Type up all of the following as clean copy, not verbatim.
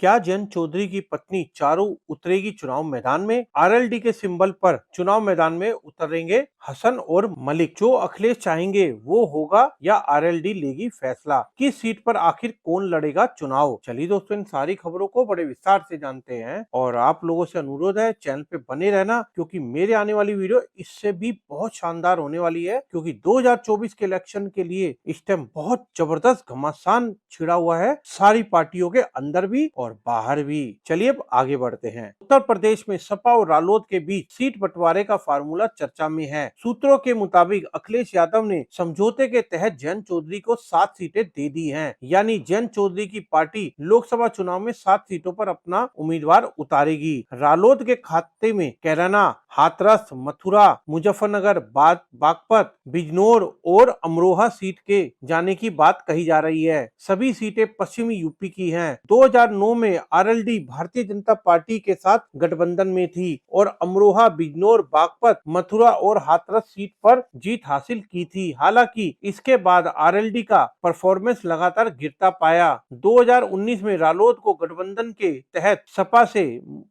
क्या जयंत चौधरी की पत्नी चारू उतरेगी चुनाव मैदान में? आरएलडी के सिंबल पर चुनाव मैदान में उतरेंगे हसन और मलिक। जो अखिलेश चाहेंगे वो होगा या आरएलडी लेगी फैसला? किस सीट पर आखिर कौन लड़ेगा चुनाव? चलिए दोस्तों, इन सारी खबरों को बड़े विस्तार से जानते हैं और आप लोगों से अनुरोध है चैनल पे बने रहना, क्योंकि मेरे आने वाली वीडियो इससे भी बहुत शानदार होने वाली है। क्योंकि 2024 के इलेक्शन के लिए इस टाइम बहुत जबरदस्त घमासान छिड़ा हुआ है, सारी पार्टियों के अंदर भी और बाहर भी। चलिए अब आगे बढ़ते हैं। उत्तर प्रदेश में सपा और रालोद के बीच सीट बंटवारे का फार्मूला चर्चा में है। सूत्रों के मुताबिक अखिलेश यादव ने समझौते के तहत जयंत चौधरी को 7 सीटें दे दी हैं। यानी जयंत चौधरी की पार्टी लोकसभा चुनाव में 7 सीटों पर अपना उम्मीदवार उतारेगी। रालोद के खाते में कैराना, हाथरस, मथुरा, मुजफ्फरनगर, बागपत, बिजनौर और अमरोहा सीट के जाने की बात कही जा रही है। सभी सीटें पश्चिमी यूपी की हैं। 2009 में आरएलडी भारतीय जनता पार्टी के साथ गठबंधन में थी और अमरोहा, बिजनौर, बागपत, मथुरा और हाथरस सीट पर जीत हासिल की थी। हालांकि इसके बाद आरएलडी का परफॉर्मेंस लगातार गिरता पाया। 2019 में रालोद को गठबंधन के तहत सपा से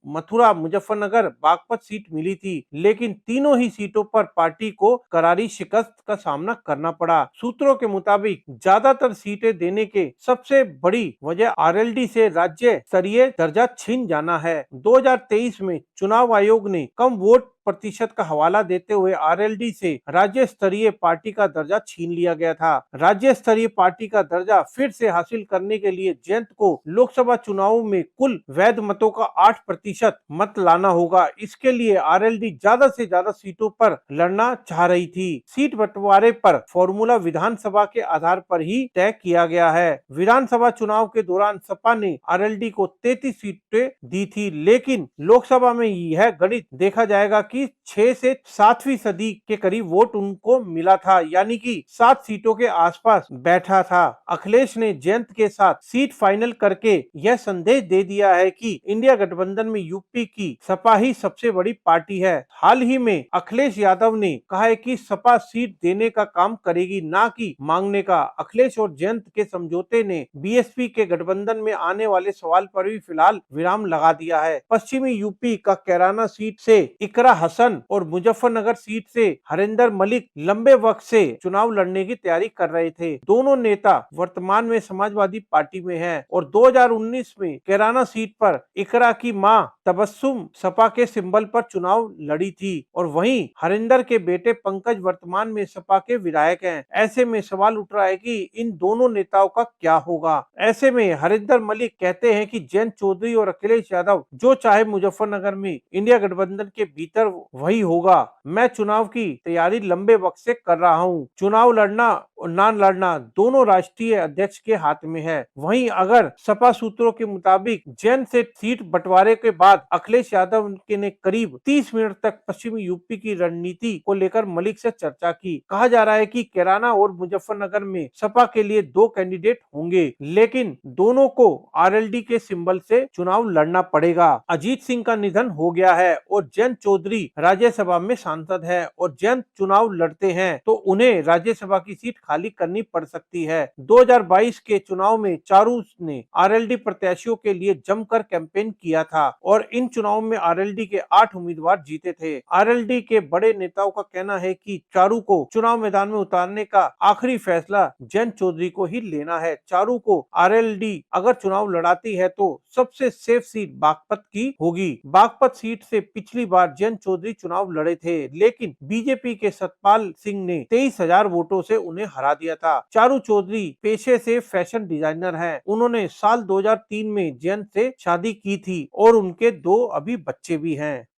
मथुरा, मुजफ्फरनगर, बागपत सीट मिली थी, लेकिन तीनों ही सीटों पर पार्टी को करारी शिकस्त का सामना करना पड़ा। सूत्रों के मुताबिक ज्यादातर सीटें देने के सबसे बड़ी वजह आरएलडी से राज्य स्तरीय दर्जा छीन जाना है। 2023 में चुनाव आयोग ने कम वोट प्रतिशत का हवाला देते हुए आरएलडी से राज्य स्तरीय पार्टी का दर्जा छीन लिया गया था। राज्य स्तरीय पार्टी का दर्जा फिर से हासिल करने के लिए जयंत को लोकसभा चुनाव में कुल वैध मतों का 8% मत लाना होगा। इसके लिए आरएलडी ज्यादा से ज्यादा सीटों पर लड़ना चाह रही थी। सीट बंटवारे पर फॉर्मूला विधानसभा के आधार पर ही तय किया गया है। विधानसभा चुनाव के दौरान सपा ने आरएलडी को 33 सीटें दी थी, लेकिन लोकसभा में यह गणित देखा जाएगा कि 6 से 7वीं सदी के करीब वोट उनको मिला था, यानी कि 7 सीटों के आसपास बैठा था। अखिलेश ने जयंत के साथ सीट फाइनल करके यह संदेश दे दिया है कि इंडिया गठबंधन में यूपी की सपा ही सबसे बड़ी पार्टी है। हाल ही में अखिलेश यादव ने कहा है कि सपा सीट देने का काम करेगी, ना कि मांगने का। अखिलेश और जयंत के समझौते ने बीएसपी के गठबंधन में आने वाले सवाल पर भी फिलहाल विराम लगा दिया है। पश्चिमी यूपी का कैराना सीट से इकरा हसन और मुजफ्फरनगर सीट से हरिंदर मलिक लंबे वक्त से चुनाव लड़ने की तैयारी कर रहे थे। दोनों नेता वर्तमान में समाजवादी पार्टी में हैं और 2019 में कैराना सीट पर इकरा की मां तबस्सुम सपा के सिंबल पर चुनाव लड़ी थी और वहीं हरिंदर के बेटे पंकज वर्तमान में सपा के विधायक हैं। ऐसे में सवाल उठ रहा है कि इन दोनों नेताओं का क्या होगा। ऐसे में हरिंदर मलिक कहते हैं कि जयंत चौधरी और अखिलेश यादव जो चाहे मुजफ्फरनगर में इंडिया गठबंधन के भीतर वही होगा। मैं चुनाव की तैयारी लंबे वक्त से कर रहा हूं। चुनाव लड़ना और ना लड़ना दोनों राष्ट्रीय अध्यक्ष के हाथ में है। वहीं अगर सपा सूत्रों के मुताबिक जैन से सीट बंटवारे के बाद अखिलेश यादव ने करीब 30 मिनट तक पश्चिमी यूपी की रणनीति को लेकर मलिक से चर्चा की। कहा जा रहा है कि कैराना और मुजफ्फरनगर में सपा के लिए 2 कैंडिडेट होंगे, लेकिन दोनों को आरएलडी के सिंबल से चुनाव लड़ना पड़ेगा। अजीत सिंह का निधन हो गया है और जयंत चौधरी राज्यसभा में सांसद है और जयंत चुनाव लड़ते हैं तो उन्हें राज्यसभा की सीट खाली करनी पड़ सकती है। 2022 के चुनाव में चारू ने आरएलडी प्रत्याशियों के लिए जमकर कैंपेन किया था और इन चुनाव में आरएलडी के 8 उम्मीदवार जीते थे। आरएलडी के बड़े नेताओं का कहना है कि चारू को चुनाव मैदान में उतारने का आखिरी फैसला जयंत चौधरी को ही लेना है। चारू को आरएलडी अगर चुनाव लड़ाती है तो सबसे सेफ सीट बागपत की होगी। बागपत सीट से पिछली बार जयंत चौधरी चुनाव लड़े थे, लेकिन बीजेपी के सतपाल सिंह ने 23,000 वोटों से उन्हें हरा दिया था। चारू चौधरी पेशे से फैशन डिजाइनर हैं। उन्होंने साल 2003 में जयंत से शादी की थी और उनके 2 अभी बच्चे भी हैं।